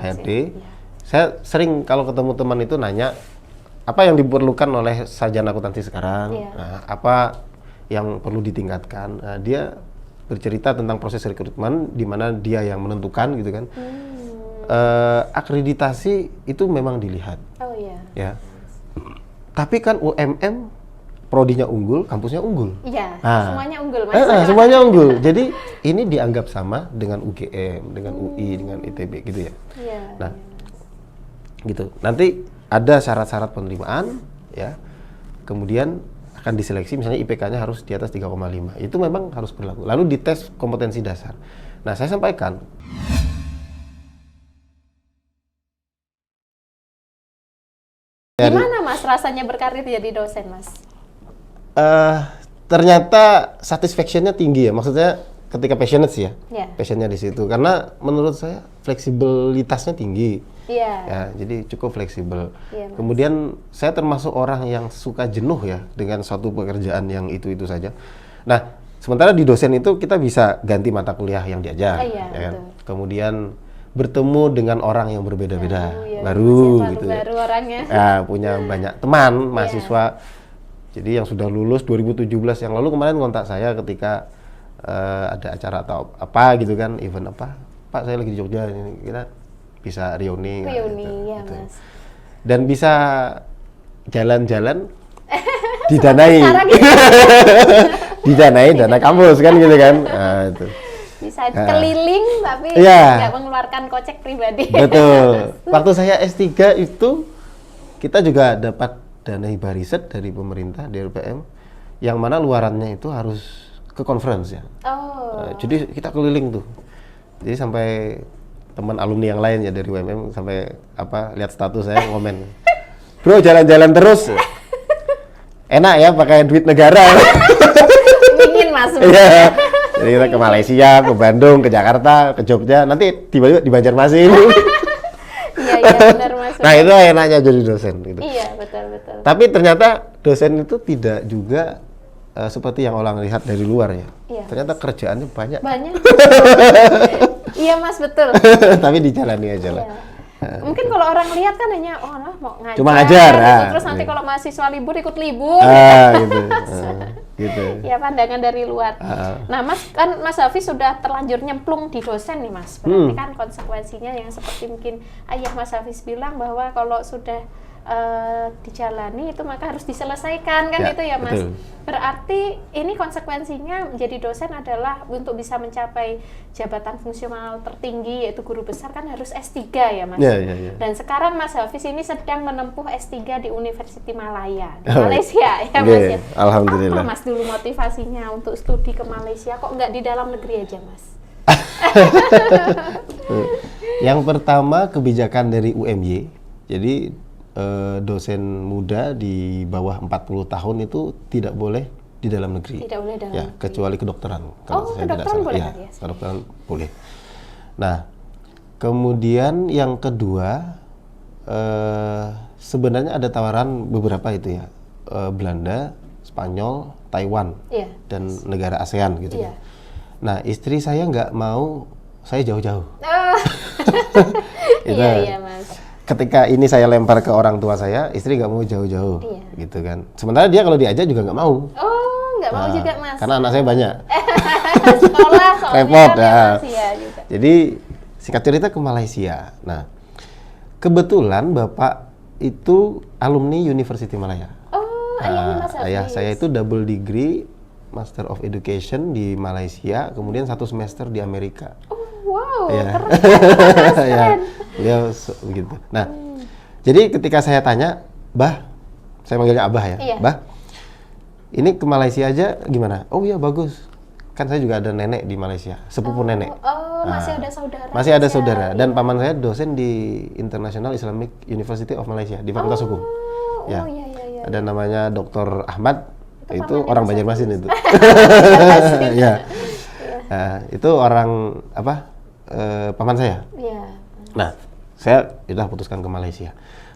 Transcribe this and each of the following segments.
HRD. Ya. Saya sering kalau ketemu teman itu nanya apa yang diperlukan oleh sarjana akuntansi sekarang, apa yang perlu ditingkatkan. Nah, dia bercerita tentang proses rekrutmen di mana dia yang menentukan gitu kan. Akreditasi itu memang dilihat. Oh iya. Ya. Tapi kan UMM prodinya unggul, kampusnya unggul. Iya, Nah, semuanya unggul Mas. semuanya unggul. Jadi ini dianggap sama dengan UGM, dengan UI, dengan ITB gitu ya. Iya. Nah, gitu. Nanti ada syarat-syarat penerimaan ya. Kemudian akan diseleksi misalnya IPK-nya harus di atas 3,5. Itu memang harus berlaku. Lalu dites kompetensi dasar. Nah, saya sampaikan gimana Mas rasanya berkarir jadi dosen, Mas? ternyata satisfaction-nya tinggi ya. Maksudnya ketika passionate sih ya. Yeah. Passionnya di situ. Karena menurut saya fleksibilitasnya tinggi. Iya. Ya, jadi cukup fleksibel. Iya, Mas. Kemudian saya termasuk orang yang suka jenuh ya dengan suatu pekerjaan yang itu-itu saja. Nah, sementara di dosen itu kita bisa ganti mata kuliah yang diajar, Iya, ya kan? betul. Kemudian bertemu dengan orang yang berbeda-beda, Baru gitu. baru orangnya. Ya, punya banyak teman, mahasiswa. Jadi yang sudah lulus 2017 yang lalu kemarin kontak saya ketika ada acara atau apa gitu kan, event apa. Pak, saya lagi di Jogja, ini kita bisa reuni. Reuni, gitu, ya gitu. Mas. Dan bisa jalan-jalan didanai. Didanai dana kampus kan gitu kan. Nah, itu. Bisa keliling tapi Iya. nggak mengeluarkan kocek pribadi. Betul. Waktu saya S3 itu kita juga dapat dana hibah riset dari pemerintah DRPM yang mana luarannya itu harus ke conference ya. Oh. Jadi kita keliling tuh. Jadi sampai teman alumni yang lain ya dari UMM sampai lihat status saya komen. Bro, jalan-jalan terus. Enak ya pakai duit negara. Ingin Mas. Iya. Jadi kita ke Malaysia, ke Bandung, ke Jakarta, ke Jogja, nanti tiba-tiba di Banjarmasin. Iya, benar Mas. Nah, itu enaknya jadi dosen gitu. Iya, betul. Tapi ternyata dosen itu tidak juga seperti yang orang lihat dari luar ya. Iya. Ternyata kerjaannya banyak. Banyak. Iya Mas, betul. Tapi dijalani aja lah. Iya. Mungkin kalau orang lihat kan hanya mau ngajar. Cuma ngajar, gitu. Terus nanti iya. kalau mahasiswa libur ikut libur. Gitu. Gitu. Ya, pandangan dari luar. Nah, Mas kan Mas Hafiz sudah terlanjur nyemplung di dosen nih, Mas. Berarti kan konsekuensinya yang seperti mungkin ayah Mas Hafiz bilang bahwa kalau sudah dijalani itu maka harus diselesaikan kan Ya, gitu ya Mas. betul. Berarti ini konsekuensinya menjadi dosen adalah untuk bisa mencapai jabatan fungsional tertinggi yaitu guru besar kan harus S3 ya Mas. Ya. Dan sekarang Mas Hafiz ini sedang menempuh S3 di University Malaya di Oh, Malaysia ya oke, Mas ya. alhamdulillah. Apa Mas dulu motivasinya untuk studi ke Malaysia kok nggak di dalam negeri aja Mas? Yang pertama kebijakan dari UMY. Jadi dosen muda di bawah 40 tahun itu tidak boleh di dalam negeri. Tidak boleh dalam ya, negeri. kecuali kedokteran. Kalau saya tidak kedokteran salah. boleh Ya, kan, ya? kedokteran boleh. Nah, kemudian yang kedua sebenarnya ada tawaran beberapa itu ya. Belanda, Spanyol, Taiwan, Iya. dan negara ASEAN gitu. Iya. Nah, istri saya nggak mau saya jauh-jauh. Iya Mas. Ketika ini saya lempar ke orang tua saya, istri nggak mau jauh-jauh, Iya. gitu kan. Sementara dia kalau diajak juga nggak mau. Oh, nggak mau juga Mas. Karena anak saya banyak. Sekolah soalnya Repot, kan ya. Mas ya juga. Jadi singkat cerita ke Malaysia. Nah, kebetulan bapak itu alumni University Malaya. Oh, ayahnya Mas Hafiz. Ayah saya itu double degree Master of Education di Malaysia, kemudian 1 semester di Amerika. Oh, wow, Ya. keren Mas, Ya, keren. beliau begitu. Nah, jadi ketika saya tanya, Bah, saya manggilnya Abah ya, Iya. Bah, ini ke Malaysia aja gimana? Oh iya bagus, kan saya juga ada nenek di Malaysia, sepupu nenek. Oh, masih ada saudara. Masih ada Mas ya? saudara, dan paman saya dosen di International Islamic University of Malaysia di Fakultas Hukum. Oh, Ya. iya. Ada namanya Dr. Ahmad, itu pamannya orang Mas Banjarmasin Hafiz. itu. Ya. Nah, itu orang paman saya. Iya. Nah, saya sudah putuskan ke Malaysia.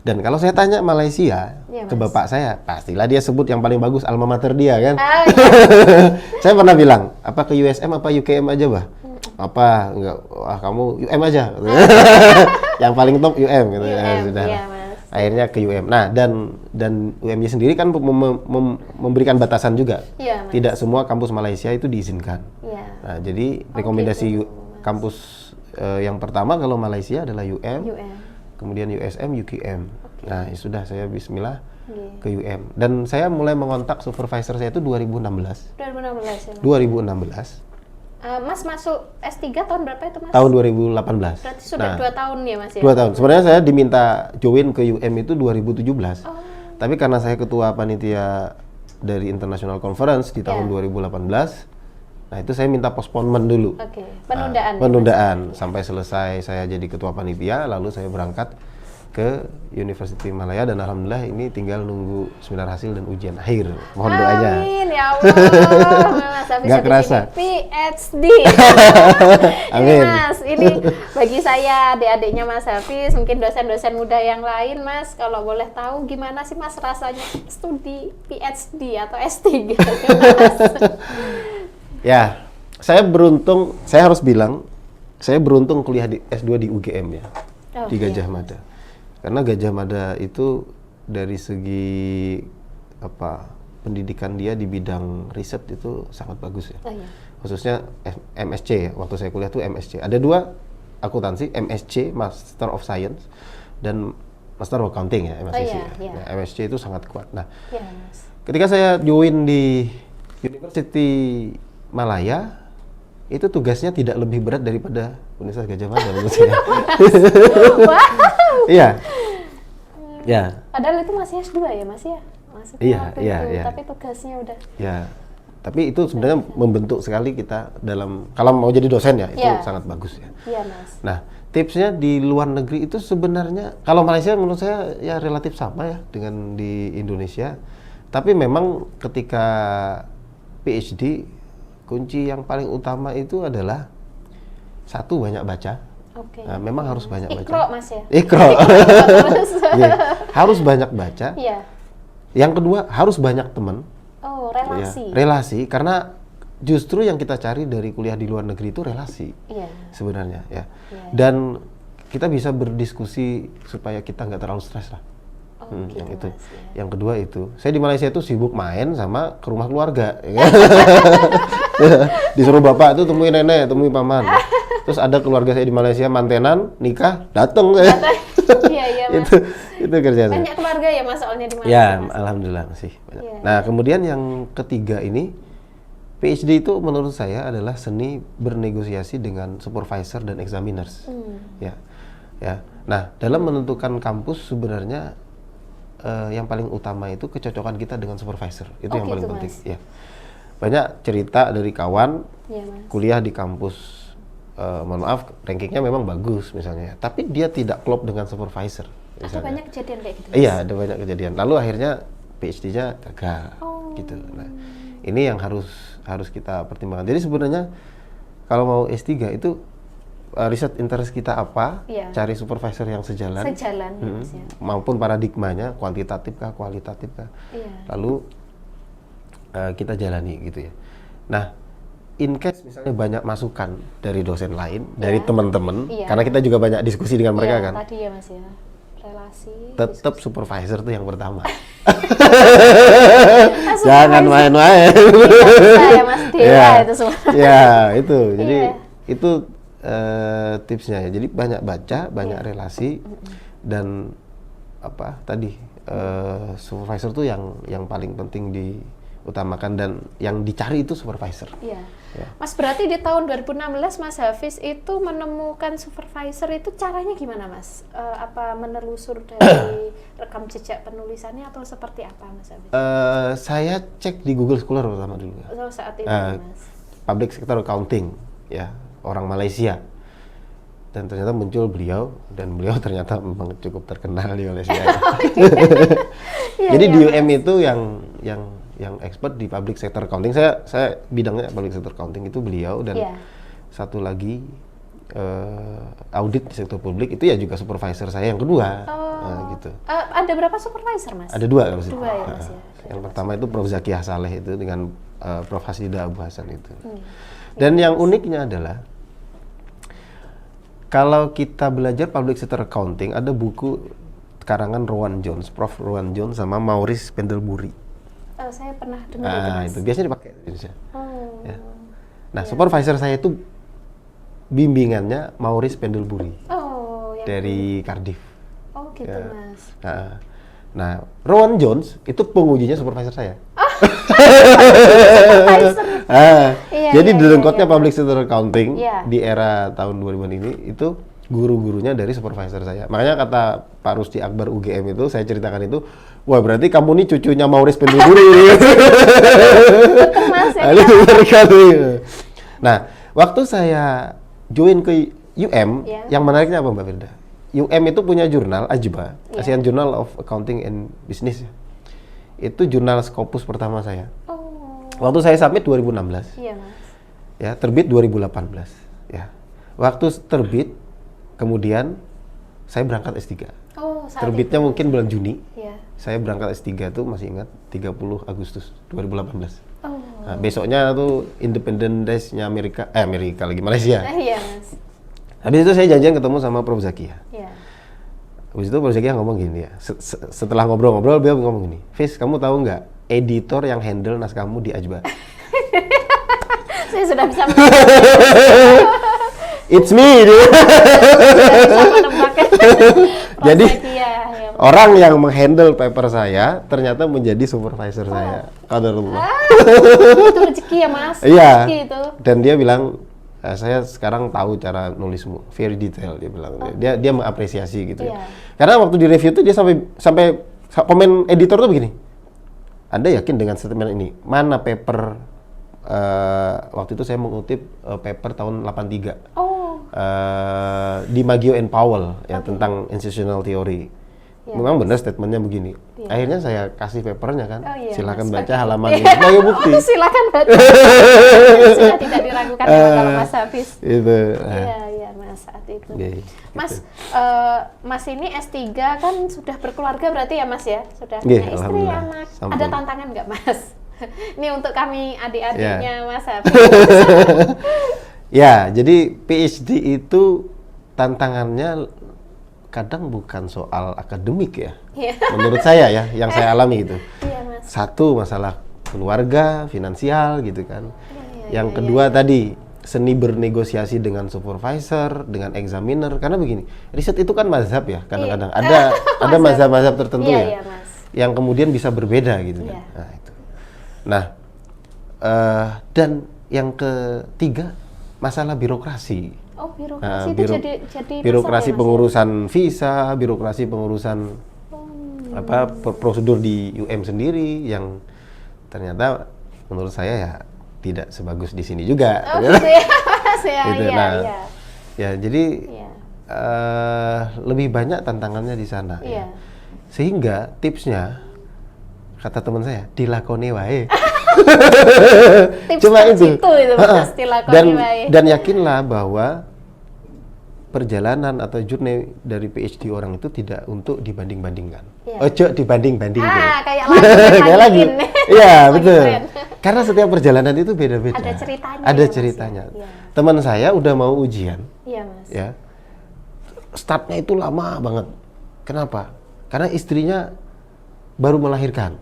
Dan kalau saya tanya Malaysia Iya, ke Mas. bapak saya, pastilah dia sebut yang paling bagus alma mater dia kan. Ah, iya. Saya pernah bilang, apa ke USM apa UKM aja, Bah? apa enggak, wah kamu UM aja. Yang paling top UM gitu ya, sudah. Iya, Mas. Akhirnya ke UM. Nah, dan UM-nya sendiri kan memberikan batasan juga. Iya, Mas. Tidak semua kampus Malaysia itu diizinkan. Iya. Nah, jadi rekomendasi kampus yang pertama kalau Malaysia adalah UM. Kemudian USM, UQM. Nah, ya sudah saya bismillah ke UM. Dan saya mulai mengontak supervisor saya itu 2016. 2016 ya, Mas? 2016. Mas masuk S3 tahun berapa itu, Mas? Tahun 2018. Berarti sudah 2 tahun ya, Mas ya? 2 tahun. Sebenarnya saya diminta join ke UM itu 2017. Tapi karena saya ketua panitia dari International Conference di tahun 2018, nah itu saya minta postponement dulu. Oke, penundaan. Penundaan sampai selesai saya jadi ketua panitia, lalu saya berangkat ke University Malaya dan alhamdulillah ini tinggal nunggu seminar hasil dan ujian akhir. Mohon doanya. Amin ya Allah. Mas Hafiz Nggak kerasa. PhD. Amin. Ini Mas, ini bagi saya adik-adiknya Mas Hafiz, mungkin dosen-dosen muda yang lain, Mas, kalau boleh tahu gimana sih Mas rasanya studi PhD atau S3? Ya, saya beruntung, saya harus bilang, saya beruntung kuliah di S2 di UGM ya, di Gajah Mada. Karena Gajah Mada itu dari segi pendidikan dia di bidang riset itu sangat bagus ya. Khususnya MSc ya, waktu saya kuliah tuh MSc. Ada 2 akuntansi, MSc, Master of Science, dan Master of Accounting ya, MSc. Nah, MSc itu sangat kuat. Nah, ketika saya join di University Malaya, itu tugasnya tidak lebih berat daripada Universitas Gajah Mada menurut saya. Iya. Ya. Padahal itu masih S2 ya, Mas ya? Iya. Tapi tugasnya udah. Ya. Tapi itu sebenarnya membentuk sekali kita dalam, kalau mau jadi dosen ya, itu sangat bagus ya. Iya, Mas. Nah, tipsnya di luar negeri itu sebenarnya, kalau Malaysia menurut saya ya relatif sama ya dengan di Indonesia. Tapi memang ketika PhD, kunci yang paling utama itu adalah satu, banyak baca. Nah, memang harus banyak baca. Iqra, Mas ya? Iqra. Harus banyak baca. Yang kedua, harus banyak teman. Oh, relasi. Relasi, karena justru yang kita cari dari kuliah di luar negeri itu relasi. Sebenarnya ya. Dan kita bisa berdiskusi supaya kita nggak terlalu stres lah. Yang itu. Yang kedua itu, saya di Malaysia itu sibuk main sama ke rumah keluarga. Ya. Disuruh bapak tuh temui nenek, temui paman. Terus ada keluarga saya di Malaysia mantenan, nikah, datang saya. Iya, Mas. itu kerjaan. Banyak keluarga ya Mas soalnya di Malaysia. Ya, alhamdulillah masih banyak. Nah, kemudian yang ketiga ini, PhD itu menurut saya adalah seni bernegosiasi dengan supervisor dan examiners. Ya. Nah, dalam menentukan kampus sebenarnya yang paling utama itu kecocokan kita dengan supervisor. Itu yang paling penting. Ya. Banyak cerita dari kawan kuliah di kampus, mohon maaf, rankingnya memang bagus misalnya, tapi dia tidak klop dengan supervisor. Ada banyak kejadian kayak gitu, Mas? Iya, ada banyak kejadian. Lalu akhirnya PhD-nya gagal, gitu. Nah, ini yang harus kita pertimbangkan. Jadi sebenarnya kalau mau S3 itu riset interest kita apa, cari supervisor yang sejalan, maupun paradigmanya kuantitatif kah, kualitatif kah, lalu kita jalani gitu ya. Nah, in case misalnya banyak masukan dari dosen lain, dari teman-teman, karena kita juga banyak diskusi dengan mereka kan. Tadi ya Mas ya, relasi. Tetap supervisor tuh yang pertama. Jangan main-main. Saya Mas Dewa itu semua. Ya itu, jadi itu tipsnya ya. Jadi banyak baca, banyak relasi, dan apa tadi supervisor tuh yang paling penting diutamakan, dan yang dicari itu supervisor. Mas, berarti di tahun 2016 Mas Hafiz itu menemukan supervisor itu caranya gimana, Mas? Apa menelusur dari rekam jejak penulisannya atau seperti apa, Mas Hafiz? Saya cek di Google Scholar pertama dulu. Saat itu, Mas. Public Sector Accounting, ya, orang Malaysia. Dan ternyata muncul beliau, dan beliau ternyata memang cukup terkenal di Malaysia. Jadi di UM itu yang expert di public sector accounting, saya bidangnya public sector accounting itu beliau, dan satu lagi audit di sektor publik itu ya juga supervisor saya yang kedua. Gitu. Ada berapa supervisor, Mas? Ada 2 kalau Dua ya, Mas, ya. Yang pertama itu Prof. Zakiyah Saleh itu dengan Prof. Hasida Abu Hasan itu. Dan yang uniknya adalah Kalau kita belajar public sector accounting, ada buku karangan Rowan Jones, Prof. Rowan Jones sama Maurice Pendlebury. Oh, saya pernah dengar itu, Mas. Itu biasanya dipakai di Indonesia. Oh. Ya. Nah, supervisor saya itu bimbingannya Maurice Pendlebury Oh, yang dari Cardiff. Oh, gitu, Ya. Mas. Nah, Rowan Jones itu pengujinya supervisor saya. Supervisor. Jadi dengkotnya public sector accounting Iya. di era tahun 2000-an ini itu guru-gurunya dari supervisor saya. Makanya kata Pak Rusdi Akbar UGM itu, saya ceritakan itu, wah berarti kamu nih cucunya Maurice Pendlebury. Betul, Mas. Nah, waktu saya join ke UM, yang menariknya apa Mbak Firda? UM itu punya jurnal AJBA, Asian Journal of Accounting and Business. Itu jurnal Scopus pertama saya. Oh. Waktu saya submit 2016. Iya, Mas. Ya, terbit 2018. Ya. Waktu terbit, kemudian saya berangkat S3. Oh, saat Terbitnya itu. mungkin bulan Juni. Iya. Saya berangkat S3 tuh masih ingat 30 Agustus 2018. Oh. Nah, besoknya tuh Independence Days-nya Amerika lagi Malaysia. Iya, Mas. Habis itu saya janjian ketemu sama Prof. Zakia. Iya. Habis itu Prof. Zakia ngomong gini ya. Setelah ngobrol-ngobrol, beliau ngomong gini, "Fis, kamu tahu nggak editor yang handle naskahmu di AJBA?" Saya sudah bisa It's me. menebak. Jadi ya. orang yang menghandle paper saya ternyata menjadi supervisor saya. Qadarullah. Itu rezeki ya, Mas. Iya. Rezeki itu. Dan dia bilang, saya sekarang tahu cara nulismu, very detail, dia bilang. Dia mengapresiasi gitu ya. Iya. Karena waktu di review tuh dia sampai komen editor tuh begini. Anda yakin dengan statement ini? Mana paper waktu itu saya mengutip paper tahun 83. Oh. Di Maggio and Powell ya tentang institutional theory. Memang benar statementnya begini. Akhirnya saya kasih papernya kan. Silakan Mas. baca halaman ini sebagai bukti. Silakan baca. Sudah tidak diragukan kalau Mas Hafiz. Itu. Iya, Mas, saat itu. Okay, Mas, Mas ini S3 kan sudah berkeluarga berarti ya, Mas ya? Sudah Yeah, punya istri, alhamdulillah. anak. Sampun. Ada tantangan nggak, Mas? Ini untuk kami adik-adiknya Mas Hafiz. Ya, jadi PhD itu tantangannya kadang bukan soal akademik ya. Iya. Menurut saya ya, yang saya alami itu. Iya, Mas. Satu, masalah keluarga, finansial gitu kan. Iya, Yang kedua tadi, seni bernegosiasi dengan supervisor, dengan examiner. Karena begini, riset itu kan mazhab ya kadang-kadang. Iya. Ada mazhab-mazhab tertentu Iya, ya. iya, Mas. Yang kemudian bisa berbeda gitu kan. Iya. Nah, itu. Nah, dan yang ketiga, masalah birokrasi. Oh, birokrasi itu jadi birokrasi masalah ya, Mas, pengurusan visa, birokrasi pengurusan prosedur di UM sendiri yang ternyata menurut saya ya tidak sebagus di sini juga. Oh, gitu ya, Mas ya. Gitu. Iya, Nah, iya. ya jadi Iya. lebih banyak tantangannya di sana. Iya. Ya. Sehingga tipsnya kata teman saya dilakoni wae. Tips Cuma itu. Mas, dilakoni wae. Dan yakinlah bahwa perjalanan atau journey dari PhD orang itu tidak untuk dibanding-bandingkan. Iya. Ojo dibanding-bandingkan. Kayak lagi. Kayak lagi. Iya, betul. Keren. Karena setiap perjalanan itu beda-beda. Ada ceritanya. Ada ya, Mas, ceritanya. ya? Iya. Teman saya udah mau ujian, Iya, Mas. ya. Startnya itu lama banget. Kenapa? Karena istrinya baru melahirkan.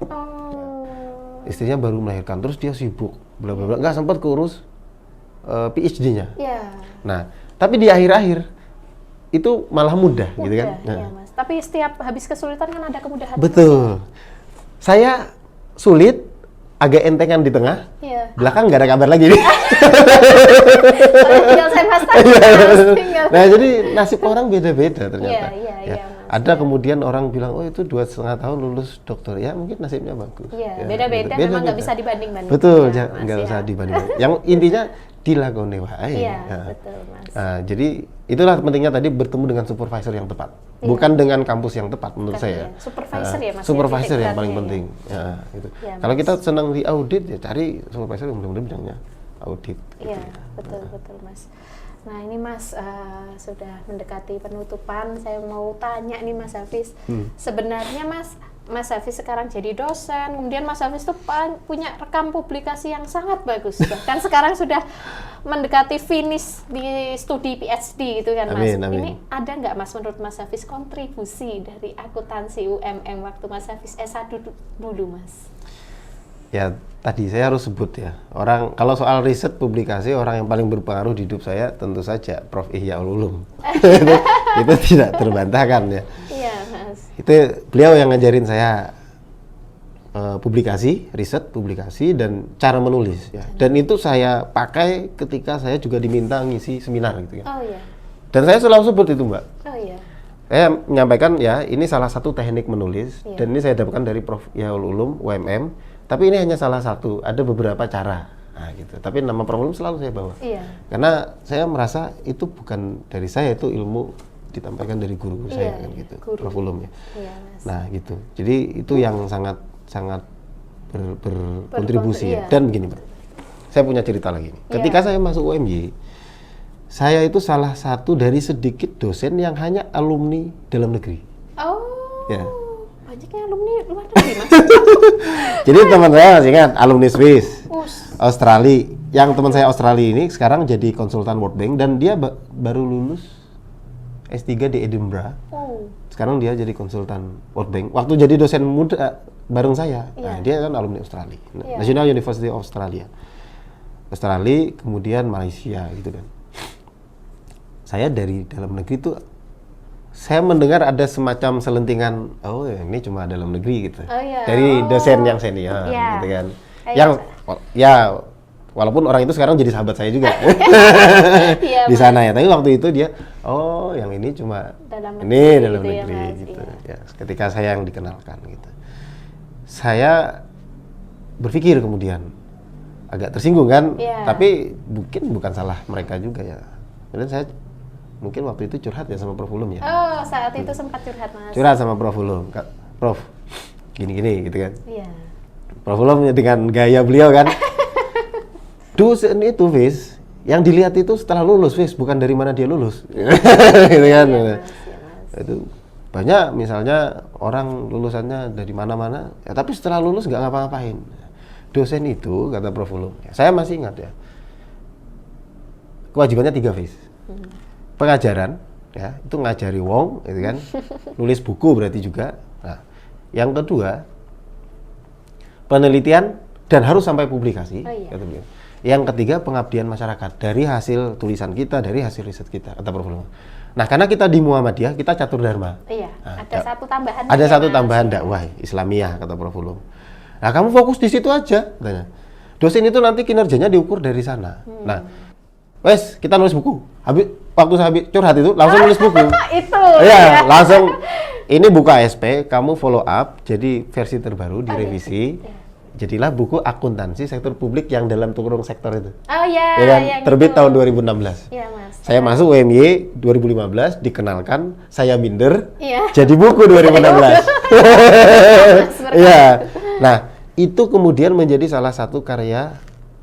Istrinya baru melahirkan, terus dia sibuk, bla bla bla, nggak sempat keurus PhD-nya. Iya. Nah, tapi di akhir-akhir itu malah mudah, gitu kan? Nah, Iya, Mas. Tapi setiap habis kesulitan kan ada kemudahan. betul. Saya sulit, agak entengan di tengah, Iya. belakang nggak ada kabar lagi nih. Tinggal saya Mas tadi. Tinggal. Nah, jadi nasib orang beda-beda ternyata. Iya, Ya. Mas. Ada kemudian orang bilang, oh itu 2,5 tahun lulus dokter, ya mungkin nasibnya bagus. Iya, Ya, beda-beda. gitu. Memang nggak bisa dibanding-banding. Betul, Ya, nggak Mas, usah ya. dibanding. Yang intinya dilakoni wae. Iya, Ya. betul, Mas. Nah, jadi itulah pentingnya tadi bertemu dengan supervisor yang tepat, bukan dengan kampus yang tepat menurut Bukan, saya. iya. Supervisor ya, Mas, ya, Supervisor titik yang paling beratnya, penting. Ya, gitu. Iya, Kalau Mas. kita senang di audit, ya cari supervisor yang benar-benar bidangnya audit. Iya, gitu. betul, Mas. Nah, ini Mas sudah mendekati penutupan. Saya mau tanya nih Mas Hafiz. Sebenarnya Mas, Mas Hafiz sekarang jadi dosen, kemudian Mas Hafiz tuh punya rekam publikasi yang sangat bagus. Bahkan sekarang sudah mendekati finish di studi PhD gitu kan Mas. Amin, amin. Ini ada nggak Mas menurut Mas Hafiz kontribusi dari akuntansi UMM waktu Mas Hafiz S1 dulu Mas? Ya tadi saya harus sebut ya, orang kalau soal riset publikasi, orang yang paling berpengaruh di hidup saya tentu saja Prof. Ihyaul Ulum. itu tidak terbantahkan ya. Iya Mas. Itu beliau yang ngajarin saya publikasi, riset publikasi dan cara menulis ya. Dan itu saya pakai ketika saya juga diminta ngisi seminar gitu ya. Oh iya. Dan saya selalu sebut itu Mbak. Oh iya. Saya menyampaikan ya ini salah satu teknik menulis Iya. dan ini saya dapatkan dari Prof. Ihyaul Ulum UMM. Tapi ini hanya salah satu, ada beberapa cara. Nah, gitu. Tapi nama Prof. Ulum selalu saya bawa. Iya. Karena saya merasa itu bukan dari saya, itu ilmu ditampilkan dari guru saya kan gitu. Guru. Prof. Ulum ya. Iya, Mas. Nah, gitu. Jadi itu yang sangat berkontribusi ya. Iya. Dan begini, Pak. Saya punya cerita lagi nih. Ketika saya masuk UMY, saya itu salah satu dari sedikit dosen yang hanya alumni dalam negeri. Oh. Ya. Banyaknya alumni luar negeri Mas. Jadi teman saya masih ingat alumni Swiss, Us. Australia. Yang teman saya Australia ini sekarang jadi konsultan World Bank dan dia baru lulus S3 di Edinburgh. Oh. Sekarang dia jadi konsultan World Bank. Waktu jadi dosen muda bareng saya, nah, dia kan alumni Australia, National University of Australia. Australia, kemudian Malaysia gitu kan. Saya dari dalam negeri tuh saya mendengar ada semacam selentingan, oh ini cuma dalam negeri gitu, dari dosen yang senior gitu kan, yang ya walaupun orang itu sekarang jadi sahabat saya juga di sana ya, tapi waktu itu dia, oh yang ini cuma dalam negeri gitu ya. Ketika saya yang dikenalkan gitu, saya berpikir kemudian agak tersinggung kan, tapi mungkin bukan salah mereka juga ya, dan saya mungkin waktu itu curhat ya sama Prof. Ulum ya. Oh, saat itu sempat curhat Mas. Curhat sama Prof. Ulum, Prof, gini-gini gitu kan. Iya. Prof. Ulum dengan gaya beliau kan. Dosen itu, Fis, yang dilihat itu setelah lulus, Fis, bukan dari mana dia lulus. Gitu kan. Iya, Mas. Itu banyak misalnya orang lulusannya dari mana-mana, ya tapi setelah lulus nggak ngapa-ngapain. Dosen itu, kata Prof. Ulum, ya, saya masih ingat ya, kewajibannya 3, Fis. Pengajaran, ya itu ngajari wong, gitu kan, nulis buku berarti juga. Nah, yang kedua penelitian dan harus sampai publikasi. Kata beliau. Yang ketiga pengabdian masyarakat dari hasil tulisan kita, dari hasil riset kita, kata Prof. Ulum. Nah, karena kita di Muhammadiyah kita catur dharma. Iya. Nah, ada satu tambahan. Ada satu tambahan dakwah Islamiyah, kata Prof. Ulum. Nah, kamu fokus di situ aja, katanya. Dosen itu nanti kinerjanya diukur dari sana. Nah, wes kita nulis buku. Waktu saya curhat itu langsung nulis buku. Itu. Iya, langsung ini buka SP, kamu follow up jadi versi terbaru direvisi. Jadilah buku akuntansi sektor publik yang dalam kurung sektor itu. Oh iya, ya kan? Terbit gitu. tahun 2016. Iya, Mas. Saya masuk UMY 2015, dikenalkan, saya minder, Iya. jadi buku 2016. Iya. Nah, itu kemudian menjadi salah satu karya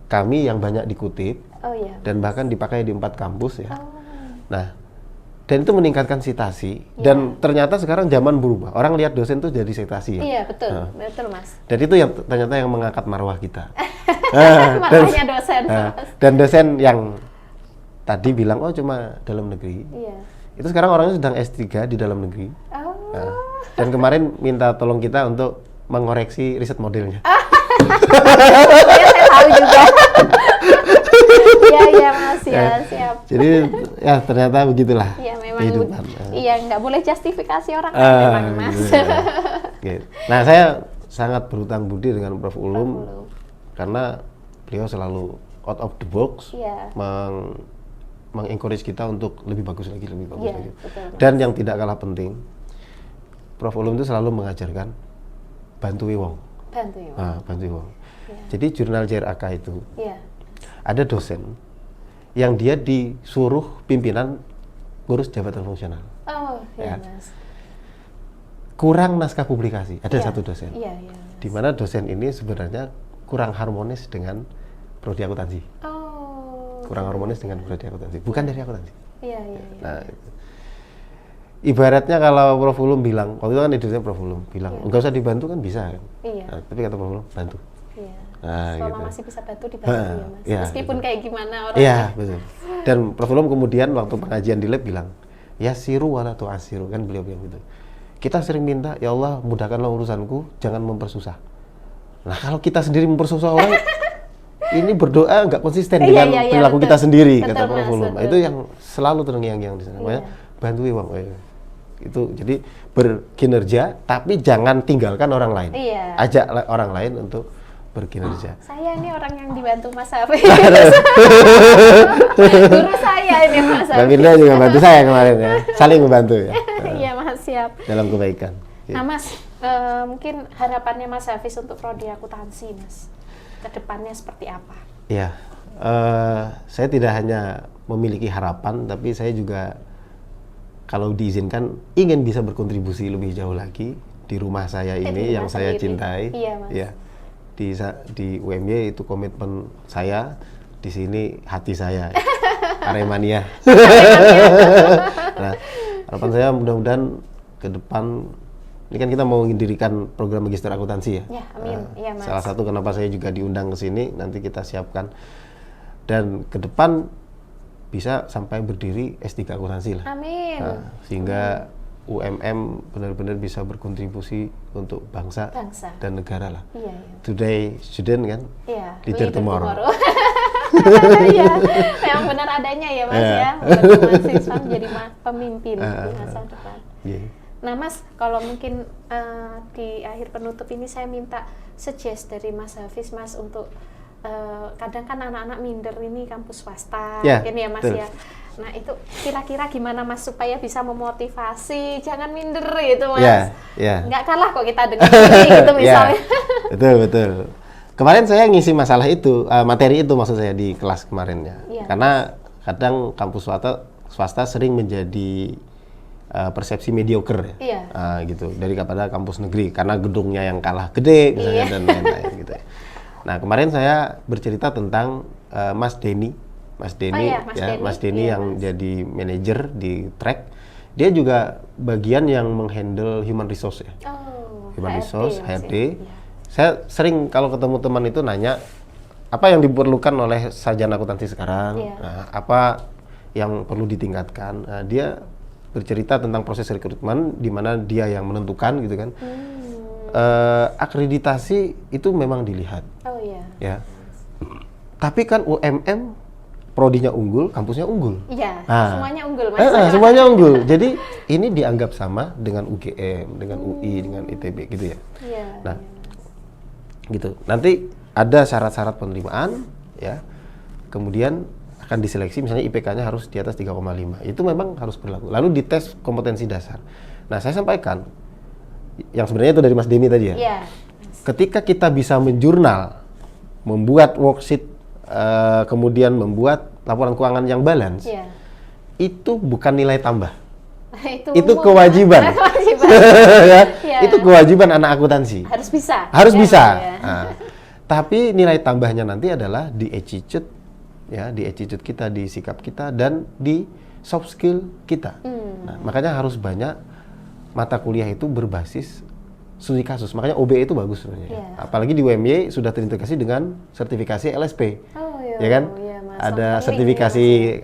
kami yang banyak dikutip. Oh iya. Dan bahkan dipakai di 4 kampus ya. Oh. Nah, dan itu meningkatkan citasi. Dan ternyata sekarang zaman berubah. Orang lihat dosen tuh jadi citasi ya. Iya, betul. Betul, Mas. Dan itu yang ternyata yang mengangkat marwah kita. Marwahnya dosen. Dan dosen yang tadi bilang, oh cuma dalam negeri. Iya. Itu sekarang orangnya sedang S3 di dalam negeri. Oh. Nah, dan kemarin minta tolong kita untuk mengoreksi riset modelnya. Ya, saya tahu juga. Iya Mas, ya siap. Jadi ya ternyata begitulah. Iya memang. Kehidupan. Iya nggak boleh justifikasi orang memang Mas. Gitu. Nah saya sangat berhutang budi dengan Prof. Ulum karena beliau selalu out of the box, mengencourage kita untuk lebih bagus lagi. Betul, dan yang tidak kalah penting, Prof. Ulum itu selalu mengajarkan bantu wong. Bantu wong. Jadi jurnal JRAK itu ada dosen yang dia disuruh pimpinan ngurus jabatan fungsional. Oh, iya Mas. Kurang naskah publikasi. Ada satu dosen. Iya. Di mana dosen ini sebenarnya kurang harmonis dengan prodi akuntansi. Oh. Kurang harmonis dengan prodi akuntansi. Bukan dari akuntansi. Iya. Nah, ibaratnya kalau Prof Ulum bilang, waktu itu kan editornya Prof Ulum bilang, Iya. enggak usah dibantu kan bisa kan? Iya. Nah, tapi kata Prof Ulum, bantu. Iya. Nah, Selama gitu. masih bisa bantu dibantu ya Mas. Iya, Meskipun betul. kayak gimana orangnya. Iya, betul. Dan Prof Ulum kemudian waktu pengajian di lab bilang, ya siru wala tu'asiru, kan beliau bilang gitu. Kita sering minta, ya Allah mudahkanlah urusanku, jangan mempersusah. Nah kalau kita sendiri mempersusah orang, ini berdoa nggak konsisten dengan perilaku betul. kita sendiri, Betul, kata Prof Mas, Ulum. betul. Itu yang selalu terngiang-ngiang di sana. Makanya bantu Bang. Itu jadi berkinerja, tapi jangan tinggalkan orang lain. Iya. Ajak orang lain untuk berkinerja. Saya ini orang yang dibantu Mas Hafiz. Guru saya ini Mas Mbak Hafiz. Mirna juga bantu saya kemarin ya, saling membantu ya Iya Mas, siap. dalam kebaikan. Nah Mas, mungkin harapannya Mas Hafiz untuk prodi akuntansi Mas, kedepannya seperti apa? Ya, saya tidak hanya memiliki harapan, tapi saya juga kalau diizinkan ingin bisa berkontribusi lebih jauh lagi di rumah saya ini yang saya cintai. Iya, Mas. Ya, di UMY itu komitmen saya, di sini hati saya, Aremania. Nah, harapan saya mudah-mudahan ke depan ini kan kita mau mendirikan program magister akuntansi ya. Ya, amin. Iya, Mas. Salah satu kenapa saya juga diundang ke sini, nanti kita siapkan. Dan ke depan bisa sampai berdiri S3 akuntansi lah. Amin. Nah, sehingga UMM benar-benar bisa berkontribusi untuk bangsa dan negara lah. Iya, iya. Today student kan, Iya, leader tomorrow. Iya, memang benar adanya ya Mas ya. Membantu mahasiswa menjadi pemimpin di masa depan. Yeah. Nah Mas, kalau mungkin di akhir penutup ini saya minta suggest dari Mas Hafiz Mas untuk kadang kan anak-anak minder ini kampus swasta, mungkin ya Mas betul. ya. Nah itu kira-kira gimana Mas supaya bisa memotivasi, jangan minder gitu Mas. Nggak kalah kok kita dengan ini gitu misalnya. Betul. Kemarin saya ngisi masalah itu, materi itu maksud saya di kelas kemarin ya. Karena kadang kampus swasta sering menjadi persepsi mediocre ya, gitu dari kepada kampus negeri karena gedungnya yang kalah gede misalnya dan lain-lain gitu ya. Nah kemarin saya bercerita tentang Mas Denny Mas Denny yang jadi manajer di track, dia juga bagian yang menghandle human resource ya, human resource HRD. Saya sering kalau ketemu teman itu nanya apa yang diperlukan oleh sarjana akuntansi sekarang, apa yang perlu ditingkatkan. Nah, dia bercerita tentang proses rekrutmen di mana dia yang menentukan gitu kan. Akreditasi itu memang dilihat. Ya. Tapi kan UMM prodinya unggul, kampusnya unggul. Iya, semuanya unggul Mas. Semuanya unggul. Jadi ini dianggap sama dengan UGM, dengan UI, dengan ITB gitu ya. Nah, gitu. Nanti ada syarat-syarat penerimaan ya. Kemudian akan diseleksi misalnya IPK-nya harus di atas 3,5. Itu memang harus berlaku. Lalu dites kompetensi dasar. Nah, saya sampaikan yang sebenarnya itu dari Mas Denny tadi ya. Ketika kita bisa menjurnal, membuat worksheet, kemudian membuat laporan keuangan yang balance, itu bukan nilai tambah. Itu kewajiban. Itu kewajiban anak akuntansi. Harus bisa. Nah, tapi nilai tambahnya nanti adalah di attitude, ya, di attitude kita, di sikap kita, dan di soft skill kita. Nah, makanya harus banyak mata kuliah itu berbasis studi kasus. Makanya OBE itu bagus sebenarnya. Apalagi di UMY sudah terintegrasi dengan sertifikasi LSP. Ya kan? Ada sertifikasi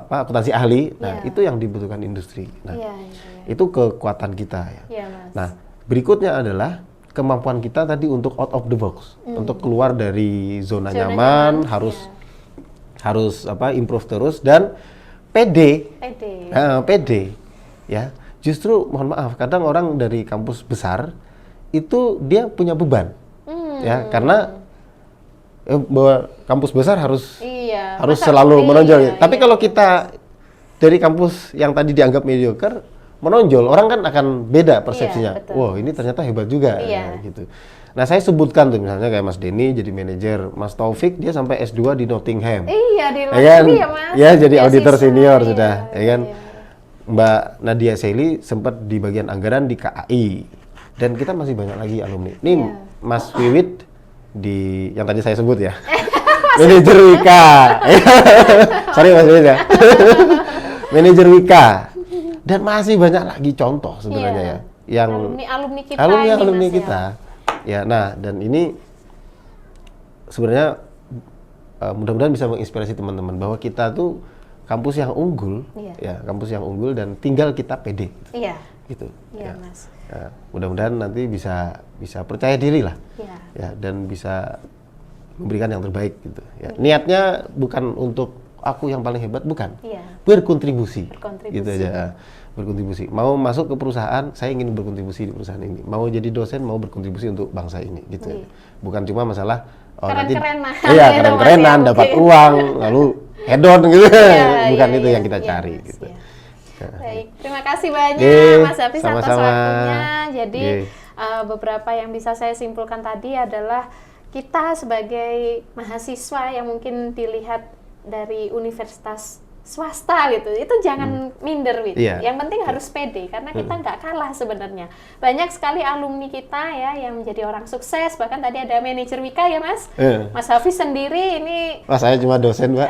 akuntansi ahli. Nah, itu yang dibutuhkan industri. Nah, itu kekuatan kita ya. Nah, berikutnya adalah kemampuan kita tadi untuk out of the box, untuk keluar dari zona nyaman, harus improve terus dan pede. Pede. Ya. Justru mohon maaf, kadang orang dari kampus besar itu dia punya beban. Ya, karena bahwa kampus besar harus selalu menonjol. Tapi kalau kita dari kampus yang tadi dianggap mediocre menonjol, orang kan akan beda persepsinya. Wow, ini ternyata hebat juga gitu. Nah, saya sebutkan tuh misalnya kayak Mas Denny jadi manajer, Mas Taufik dia sampai S2 di Nottingham. Di luar negeri ya, Mas. Ya, jadi auditor senior sudah, ya kan. Mbak Nadia Sely sempat di bagian anggaran di KAI. Dan kita masih banyak lagi alumni. Nih Mas Wiwit di yang tadi saya sebut ya. Manajer Wika. Sorry Mas Wiwit ya. Manajer Wika. Dan masih banyak lagi contoh sebenarnya ya, yang alumni kita, alumni kita. Ya, nah dan ini sebenarnya mudah-mudahan bisa menginspirasi teman-teman bahwa kita tuh kampus yang unggul, ya kampus yang unggul dan tinggal kita pede, gitu. Iya, Mas. Ya, mudah-mudahan nanti bisa percaya diri lah, ya dan bisa memberikan yang terbaik gitu. Ya, niatnya bukan untuk aku yang paling hebat, bukan. Berkontribusi. Gitu aja. Berkontribusi. Mau masuk ke perusahaan, saya ingin berkontribusi di perusahaan ini. Mau jadi dosen, mau berkontribusi untuk bangsa ini, gitu. Bukan cuma masalah keren-kerenan. Iya, keren-kerenan, dapat uang, lalu hedon gitu. Bukan itu yang kita cari, gitu. Baik, terima kasih banyak Mas Hafiz atas waktunya. Jadi beberapa yang bisa saya simpulkan tadi adalah kita sebagai mahasiswa yang mungkin dilihat dari universitas swasta gitu, itu jangan minder gitu. Yang penting harus pede karena kita nggak kalah sebenarnya. Banyak sekali alumni kita ya yang menjadi orang sukses, bahkan tadi ada manajer Wika ya Mas. Mas Hafiz sendiri ini. Saya cuma dosen, Mbak.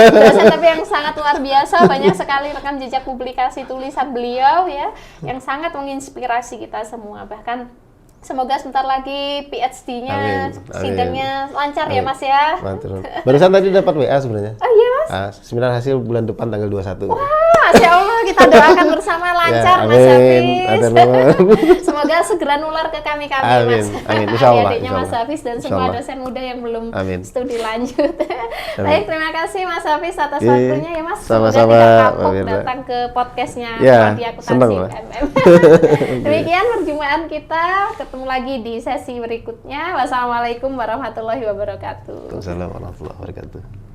Dosen tapi yang sangat luar biasa, banyak sekali rekam jejak publikasi tulisan beliau ya, yang sangat menginspirasi kita semua. Bahkan semoga sebentar lagi PhD-nya, sidangnya lancar ya Mas ya. Mantul. Barusan tadi dapat WA sebenarnya. Oh iya Mas? Seminar hasil bulan depan tanggal 21. Wah, Masya Allah, kita doakan bersama lancar Mas Hafiz. Semoga segera nular ke kami-kami Mas. Amin, insya Allah. Adik-adiknya Mas Hafiz dan semua dosen muda yang belum studi lanjut. Baik, terima kasih Mas Hafiz atas waktunya ya Mas. Sama-sama. Semoga tidak kapok datang ke podcastnya Prodi Akuntansi UMM. Demikian perjumpaan kita. Ketemu lagi di sesi berikutnya. Wassalamualaikum warahmatullahi wabarakatuh. Waalaikumsalam warahmatullahi wabarakatuh.